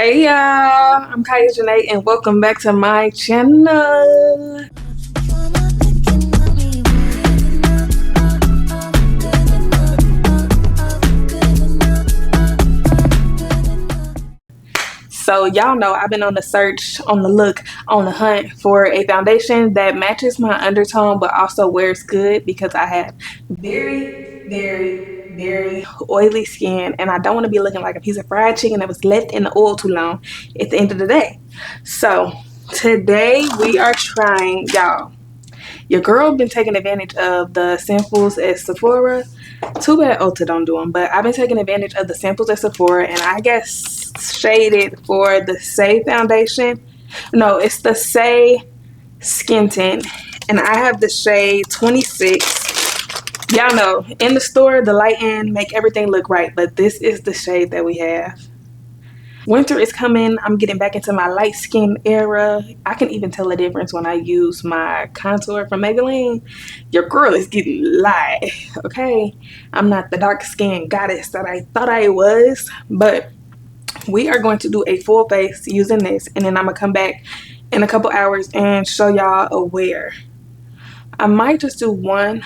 Hey y'all, I'm Kaya Janae and welcome back to my channel. So y'all know I've been on the search, on the look, on the hunt for a foundation that matches my undertone but also wears good because I have very oily skin and I don't want to be looking like a piece of fried chicken that was left in the oil too long at the end of the day. So today we are trying, y'all, your girl been taking advantage of the samples at Sephora. Too bad Ulta don't do them, but I've been taking advantage of the samples at Sephora, and I guess shaded for the Saie foundation. No, it's the Saie Skin Tint, and I have the shade 26. Y'all know, in the store, the lighting make everything look right, but this is the shade that we have. Winter is coming. I'm getting back into my light skin era. I can even tell the difference when I use my contour from Maybelline. Your girl is getting light, okay? I'm not the dark skin goddess that I thought I was, but we are going to do a full face using this, and then I'm gonna come back in a couple hours and show y'all a wear. I might just do one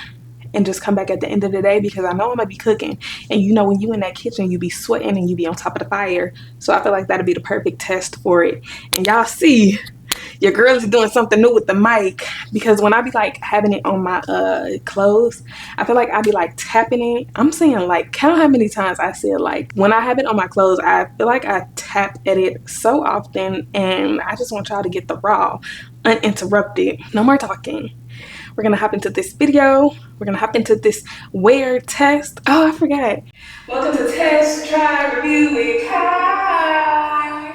and just come back at the end of the day because I know I'm gonna be cooking, and you know when you in that kitchen you be sweating and you be on top of the fire, so I feel like that'll be the perfect test for it. And y'all see your girl is doing something new with the mic, because when I be like having it on my clothes, I feel like I be like tapping it. I'm saying, like, count how many times I said, like, when I have it on my clothes I feel like I tap at it so often, and I just want y'all to get the raw uninterrupted. No more talking. We're gonna hop into this video. We're gonna hop into this wear test. Oh, I forgot. Welcome to Test, Try, Review with Kai.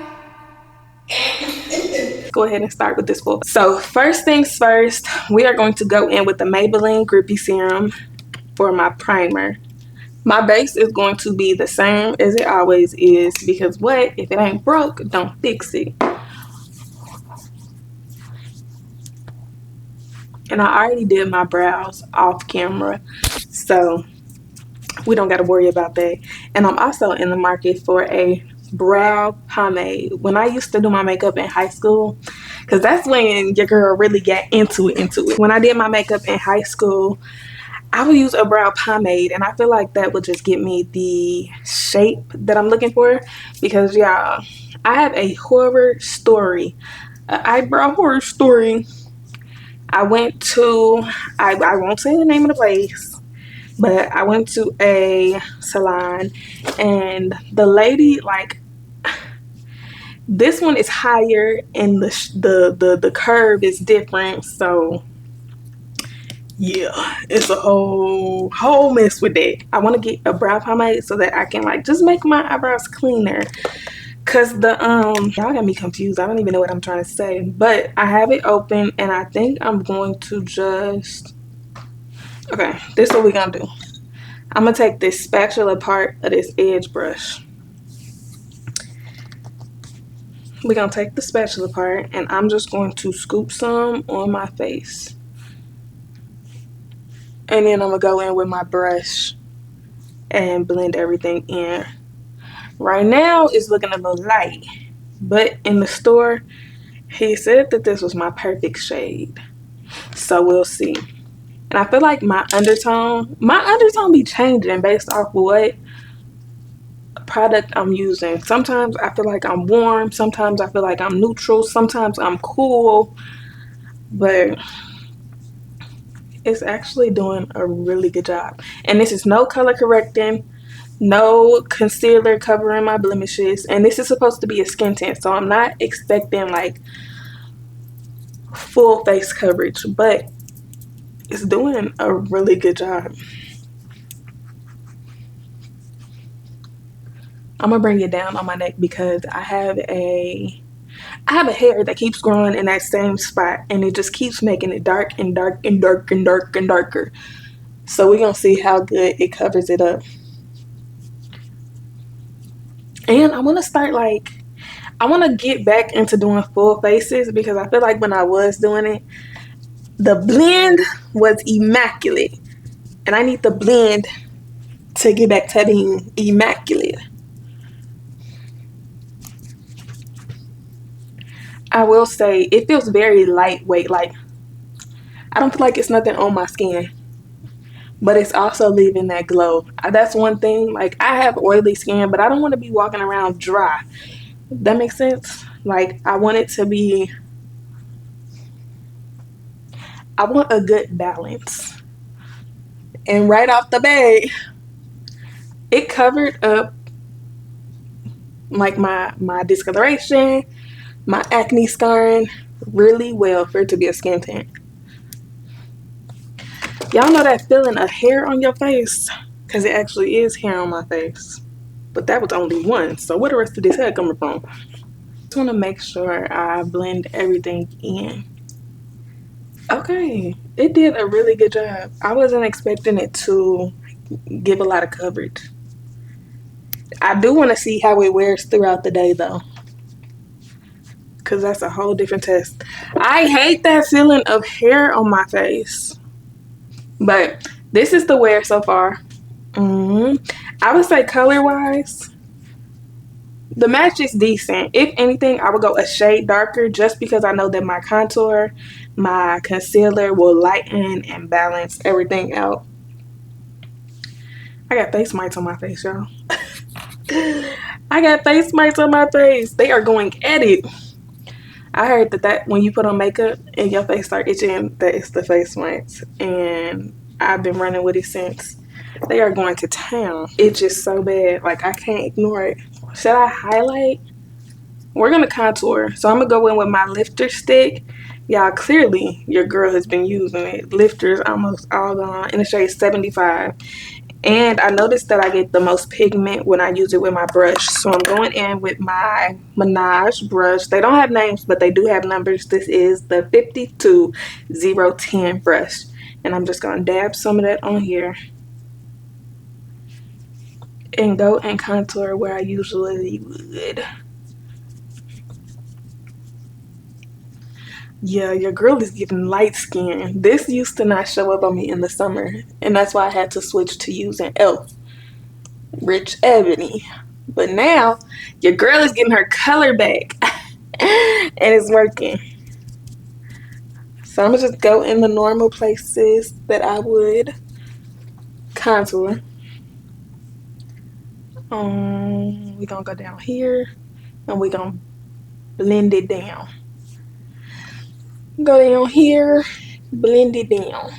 Go ahead and start with this full. So first things first, we are going to go in with the Maybelline Grippy Serum for my primer. My base is going to be the same as it always is, because what? If it ain't broke, don't fix it. And I already did my brows off camera, so we don't got to worry about that. And I'm also in the market for a brow pomade. When I used to do my makeup in high school, because that's when your girl really got into it. When I did my makeup in high school, I would use a brow pomade, and I feel like that would just give me the shape that I'm looking for. Because y'all, I have a horror story, an eyebrow horror story. I went to, I won't say the name of the place, but I went to a salon, and the lady, like, this one is higher and the curve is different, so yeah, it's a whole mess with that. I want to get a brow pomade so that I can, like, just make my eyebrows cleaner. Cause the y'all got me confused. I don't even know what I'm trying to say, but I have it open, and I think I'm going to just, okay, this is what we're gonna do. I'm gonna take this spatula part of this edge brush. We're gonna take the spatula part, and I'm just going to scoop some on my face, and then I'm gonna go in with my brush and blend everything in. Right now it's looking a little light, but in the store he said that this was my perfect shade, so we'll see. And I feel like my undertone be changing based off what product I'm using. Sometimes I feel like I'm warm, sometimes I feel like I'm neutral, sometimes I'm cool, but it's actually doing a really good job. And this is no color correcting, no concealer covering my blemishes, and this is supposed to be a skin tint, so I'm not expecting like full face coverage, but it's doing a really good job. I'm gonna bring it down on my neck because I have a hair that keeps growing in that same spot, and it just keeps making it dark and dark and dark and dark and darker. So we're gonna see how good it covers it up. And I want to start, like, I want to get back into doing full faces, because I feel like when I was doing it, the blend was immaculate, and I need the blend to get back to being immaculate. I will say it feels very lightweight. Like, I don't feel like it's nothing on my skin, but it's also leaving that glow. That's one thing. Like, I have oily skin, but I don't want to be walking around dry. That makes sense. Like, I want it to be, I want a good balance. And right off the bat, it covered up like my discoloration, my acne scarring really well for it to be a skin tint. Y'all know that feeling of hair on your face? Because it actually is hair on my face. But that was only one. So where the rest of this hair coming from? Just want to make sure I blend everything in. Okay, it did a really good job. I wasn't expecting it to give a lot of coverage. I do want to see how it wears throughout the day though, because that's a whole different test. I hate that feeling of hair on my face. But this is the wear so far. I would say color wise, the match is decent. If anything, I would go a shade darker just because I know that my contour, my concealer will lighten and balance everything out. I got face mites on my face, y'all. I got face mites on my face. They are going at it. I heard that when you put on makeup and your face start itching, that it's the face mites. And I've been running with it since. They are going to town. It's just so bad. Like, I can't ignore it. Should I highlight? We're going to contour. So I'm going to go in with my lifter stick. Y'all, clearly, your girl has been using it. Lifter's almost all gone in the shade 75. And I noticed that I get the most pigment when I use it with my brush. So I'm going in with my Menage brush. They don't have names, but they do have numbers. This is the 52010 brush. And I'm just going to dab some of that on here. And go and contour where I usually would. Yeah, your girl is getting light skin. This used to not show up on me in the summer. And that's why I had to switch to using e.l.f. Rich Ebony. But now, your girl is getting her color back. And it's working. So I'm going to just go in the normal places that I would contour. We're going to go down here. And we're going to blend it down. Go down here. Blend it down.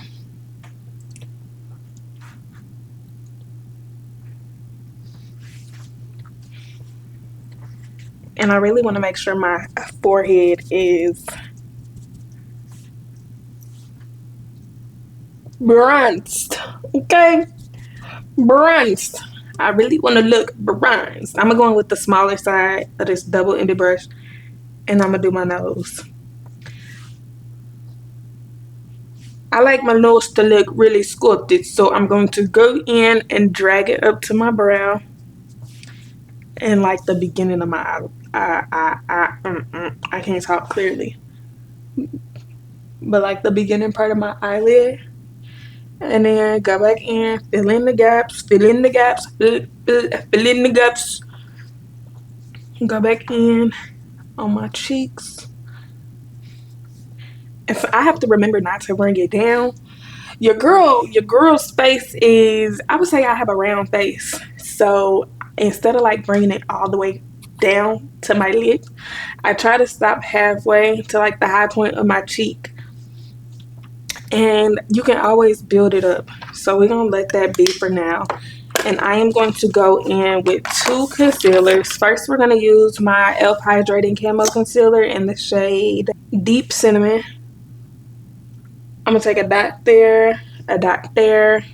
And I really want to make sure my forehead is bronzed. Okay? Bronzed. I really want to look bronzed. I'm going to go in with the smaller side of this double-ended brush. And I'm going to do my nose. I like my nose to look really sculpted. So I'm going to go in and drag it up to my brow. And like the beginning of my I can't talk clearly. But like the beginning part of my eyelid. And then go back in, fill in the gaps, fill in the gaps, fill in the gaps. Go back in on my cheeks. And so I have to remember not to bring it down. Your girl's face is, I would say I have a round face. So instead of like bringing it all the way down to my lip, I try to stop halfway to like the high point of my cheek. And you can always build it up. So we're going to let that be for now. And I am going to go in with two concealers. First, we're going to use my e.l.f. Hydrating Camo Concealer in the shade Deep Cinnamon. I'm going to take a dot there, a dot there,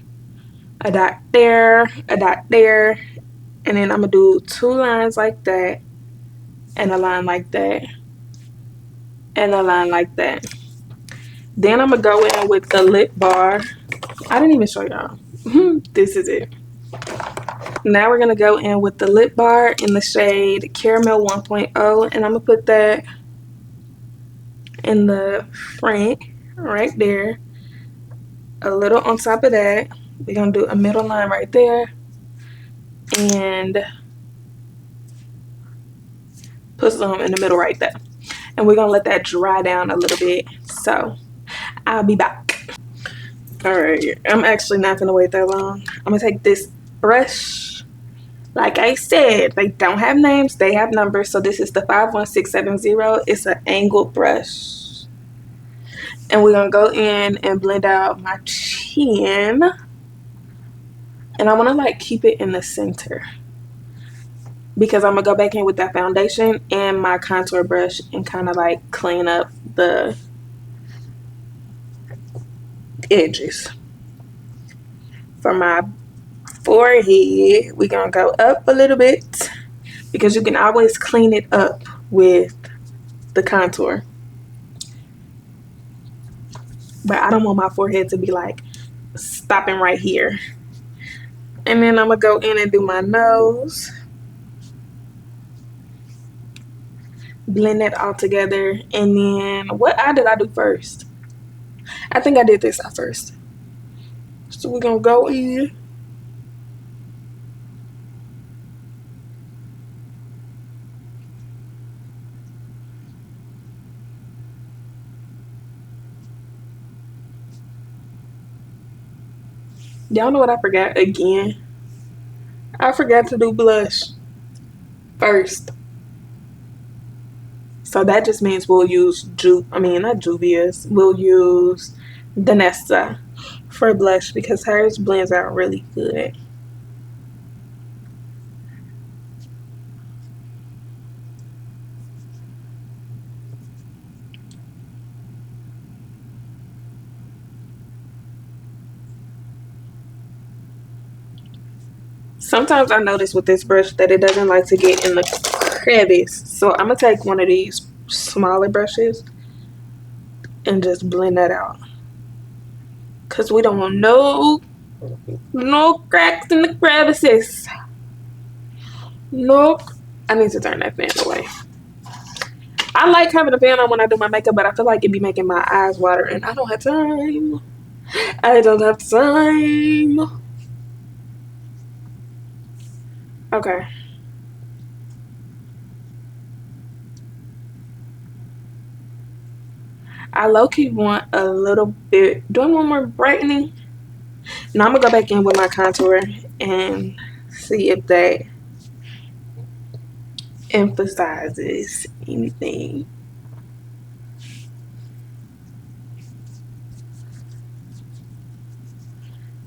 a dot there, a dot there. And then I'm going to do two lines like that. And a line like that. And a line like that. Then I'm going to go in with the lip bar. I didn't even show y'all. This is it. Now we're going to go in with the lip bar in the shade Caramel 1.0. And I'm going to put that in the front right there. A little on top of that. We're going to do a middle line right there. And put some in the middle right there. and we're gonna let that dry down a little bit. So I'll be back. All right, I'm actually not gonna wait that long. I'm gonna take this brush. Like I said, they don't have names, they have numbers. So this is the 51670. It's an angled brush. And we're gonna go in and blend out my chin. And I wanna like keep it in the center, because I'm gonna go back in with that foundation and my contour brush and kind of like clean up the edges. For my forehead, we're gonna go up a little bit, because you can always clean it up with the contour. But I don't want my forehead to be like stopping right here. And then I'm gonna go in and do my nose. Blend that all together. And then what eye did I do first? I think I did this eye first. So we're gonna go in. Y'all know what I forgot again? I forgot to do blush first. So that just means we'll use not Juvia's. We'll use Danessa for blush, because hers blends out really good. Sometimes I notice with this brush that it doesn't like to get in the crevice. So I'm going to take one of these smaller brushes and just blend that out. Because we don't want no cracks in the crevices. Nope. I need to turn that fan away. I like having a fan on when I do my makeup, but I feel like it'd be making my eyes water, and I don't have time. I don't have time. Okay. I low-key want a little bit. Do I want more brightening? Now I'm gonna go back in with my contour and see if that emphasizes anything.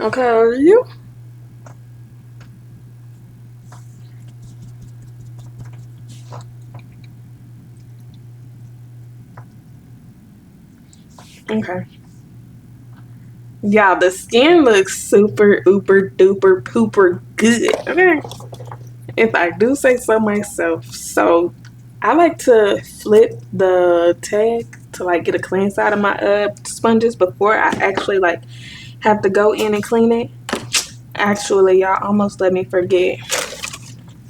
Okay, are you? Okay. Y'all, the skin looks super, uber, duper, pooper good. Okay. If I do say so myself. So I like to flip the tag to like get a clean side of my sponges before I actually like have to go in and clean it. Actually, y'all almost let me forget.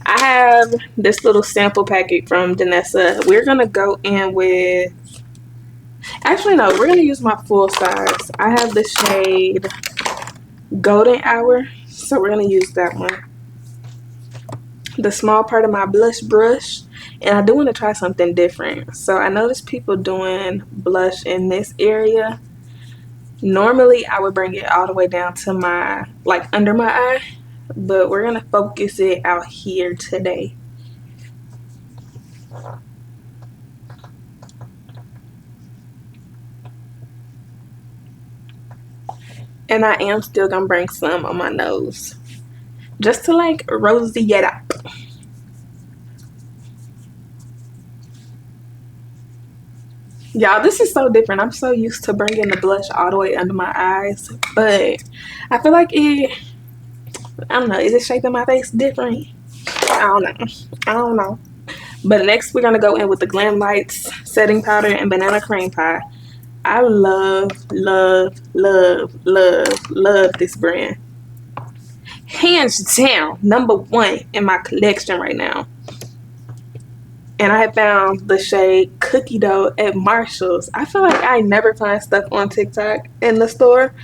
I have this little sample packet from Danessa. We're gonna go in with, actually no, we're gonna use my full size. I have the shade Golden Hour, so we're gonna use that one. The small part of my blush brush, and I do want to try something different. So I noticed people doing blush in this area. Normally I would bring it all the way down to my, like under my eye, but we're gonna focus it out here today. And I am still gonna bring some on my nose, just to like rosy it up. Y'all, this is so different. I'm so used to bringing the blush all the way under my eyes, but I feel like I don't know, is it shaping my face different? I don't know. But next we're gonna go in with the Glam Lights setting powder and banana cream pie. I love this brand. Hands down, #1 in my collection right now. And I have found the shade Cookie Dough at Marshall's. I feel like I never find stuff on TikTok in the store.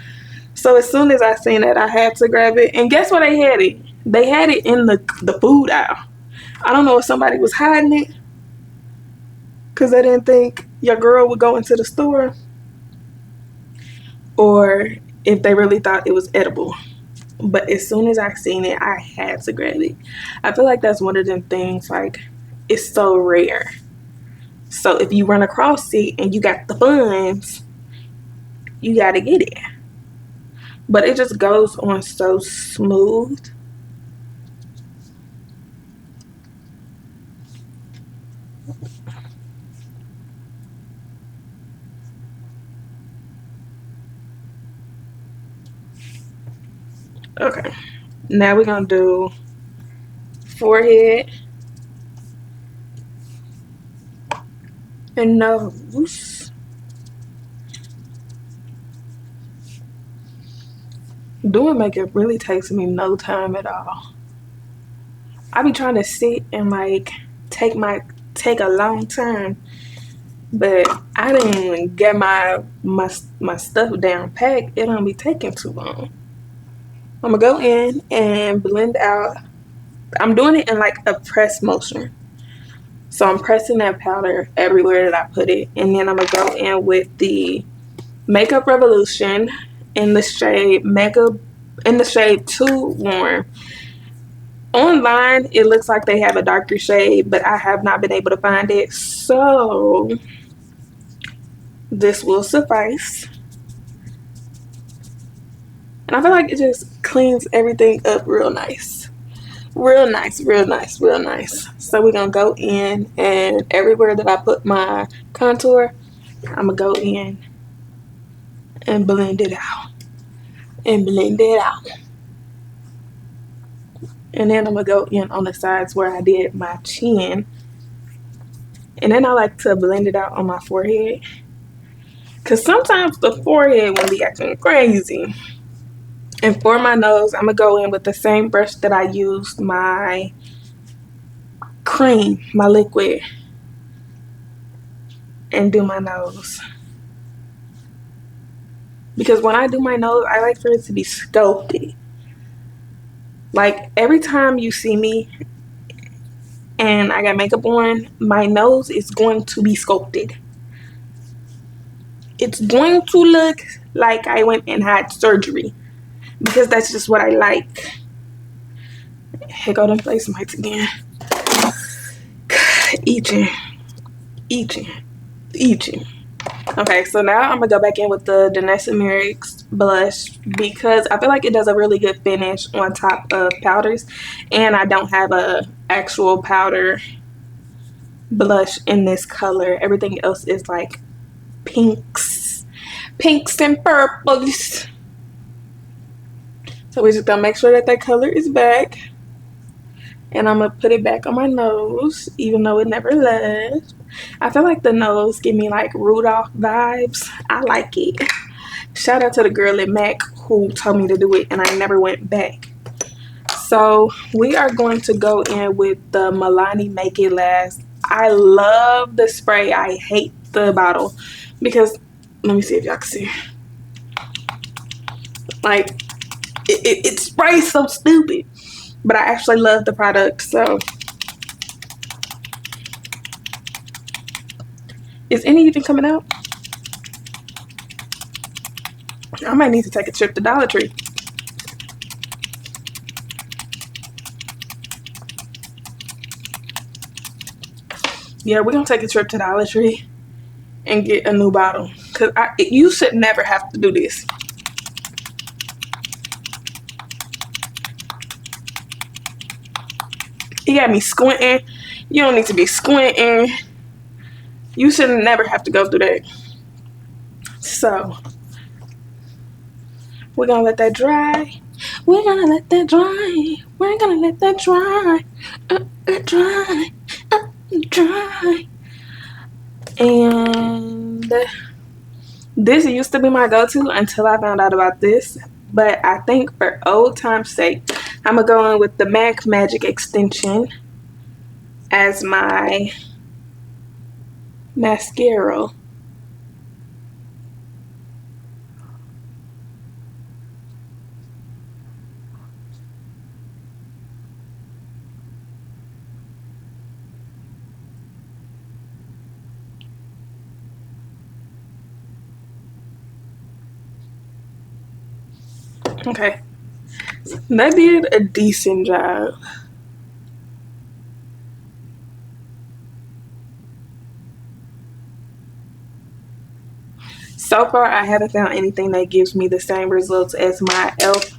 So as soon as I seen it, I had to grab it. And guess where they had it? They had it in the food aisle. I don't know if somebody was hiding it. because they didn't think your girl would go into the store, or if they really thought it was edible. But as soon as I seen it, I had to grab it. I feel like that's one of them things, like, it's so rare. So if you run across it and you got the funds, you gotta get it. But it just goes on so smooth. Okay, now we're gonna do forehead and nose. Doing makeup really takes me no time at all. I be trying to sit and like take a long time, but I didn't even get my stuff down packed. It don't be taking too long. I'm gonna go in and blend out. I'm doing it in like a press motion. So I'm pressing that powder everywhere that I put it, and then I'm gonna go in with the Makeup Revolution in the shade Too Warm. Online, it looks like they have a darker shade, but I have not been able to find it, so this will suffice. And I feel like it just cleans everything up real nice. Real nice, real nice, real nice. So we're gonna go in, and everywhere that I put my contour, I'm gonna go in and blend it out. And blend it out. And then I'm gonna go in on the sides where I did my chin. And then I like to blend it out on my forehead, because sometimes the forehead will be acting crazy. And for my nose, I'm gonna go in with the same brush that I used my cream, my liquid, and do my nose. Because when I do my nose, I like for it to be sculpted. Like every time you see me and I got makeup on, my nose is going to be sculpted. It's going to look like I went and had surgery, because that's just what I like. Here go them place mites again. Eating. Okay, so now I'm gonna go back in with the Danessa Myricks blush, because I feel like it does a really good finish on top of powders, and I don't have a actual powder blush in this color. Everything else is like pinks and purples. So we're just gonna make sure that that color is back, and I'm gonna put it back on my nose, even though it never left. I feel like the nose give me like Rudolph vibes. I like it. Shout out to the girl at MAC who told me to do it, and I never went back. So we are going to go in with the Milani Make It Last. I love the spray. I hate the bottle, because let me see if y'all can see. Like it sprays so stupid, but I actually love the product. So is any even coming out? I might need to take a trip to Dollar Tree. Yeah, we're gonna take a trip to Dollar Tree and get a new bottle, because you should never have to do this. You got me squinting. You don't need to be squinting. You should never have to go through that. So we're gonna let that dry. We're gonna let that dry. We're gonna let that dry. Dry. Dry. And this used to be my go-to until I found out about this. But I think for old time's sake, I'm gonna go in with the MAC Magic Extension as my mascara. Okay, they did a decent job. So far, I haven't found anything that gives me the same results as my e.l.f.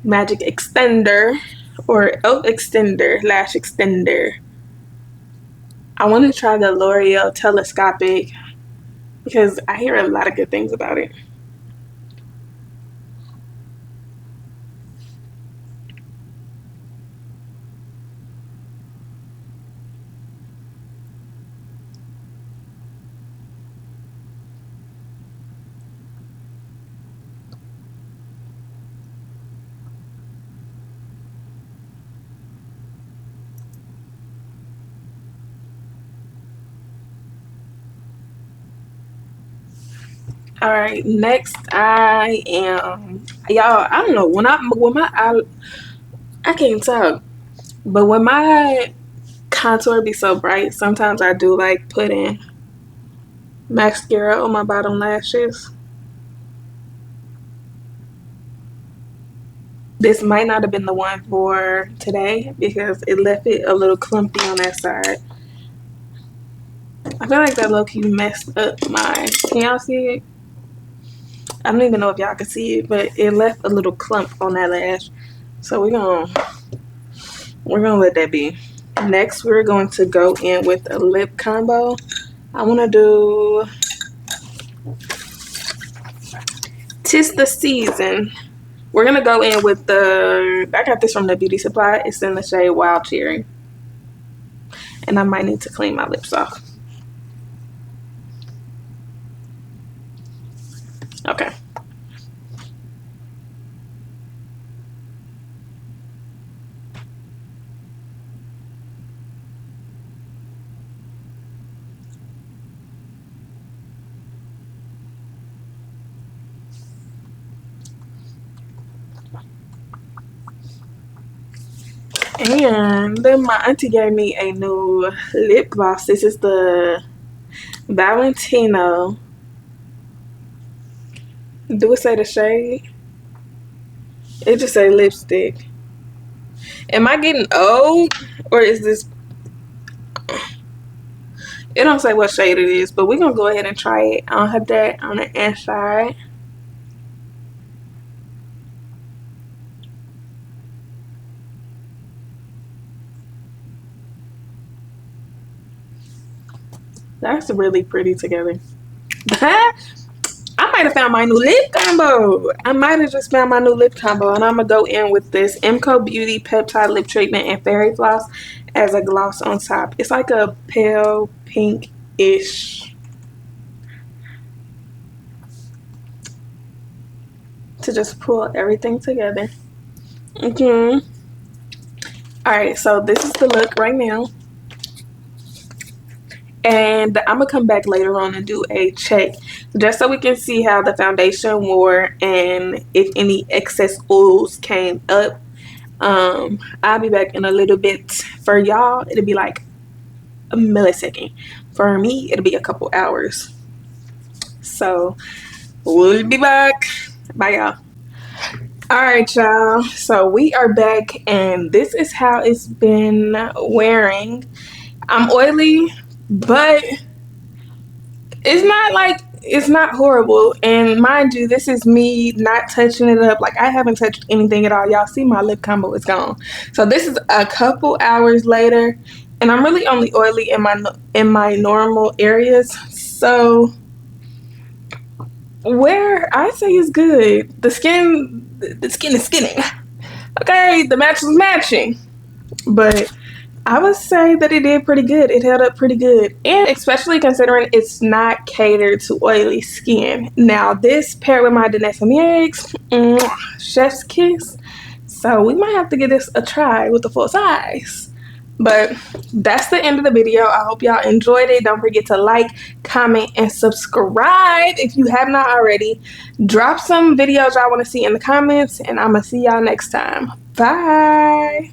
Magic Extender or e.l.f. Extender, Lash Extender. I want to try the L'Oreal Telescopic because I hear a lot of good things about it. All right, next I am y'all. I don't know when I can't talk, but when my contour be so bright, sometimes I do like putting mascara on my bottom lashes. This might not have been the one for today because it left it a little clumpy on that side. I feel like that low-key messed up my, can y'all see it? I don't even know if y'all can see it, but it left a little clump on that lash. So we're gonna let that be. Next, we're going to go in with a lip combo. I want to do Tis the Season. We're gonna go in with I got this from the beauty supply. It's in the shade Wild Cherry. And I might need to clean my lips off. Okay. And then my auntie gave me a new lip gloss. This is the Valentino. Do it say the shade? It just say lipstick. Am I getting old? Or is this... It don't say what shade it is, but we're going to go ahead and try it on her that on the inside. That's really pretty together. I might have found my new lip combo. I might have just found my new lip combo. And I'm going to go in with this MCO Beauty Peptide Lip Treatment and Fairy Floss as a gloss on top. It's like a pale pink-ish. To just pull everything together. Alright, so this is the look right now. And I'm gonna come back later on and do a check just so we can see how the foundation wore and if any excess oils came up. I'll be back in a little bit. For y'all, it'll be like a millisecond. For me, it'll be a couple hours. So we'll be back. Bye, y'all. All right, y'all, so we are back and this is how it's been wearing. I'm oily, but it's not horrible. And mind you, this is me not touching it up. Like, I haven't touched anything at all. Y'all see my lip combo is gone. So this is a couple hours later and I'm really only oily in my normal areas. So where I say is good, the skin is skinning. Okay, the match was matching, but I would say that it did pretty good. It held up pretty good, and especially considering it's not catered to oily skin. Now this paired with my Danessa X, chef's kiss. So we might have to give this a try with the full size. But that's the end of the video. I hope y'all enjoyed it. Don't forget to like, comment, and subscribe if you have not already. Drop some videos y'all want to see in the comments, and I'm going to see y'all next time. Bye.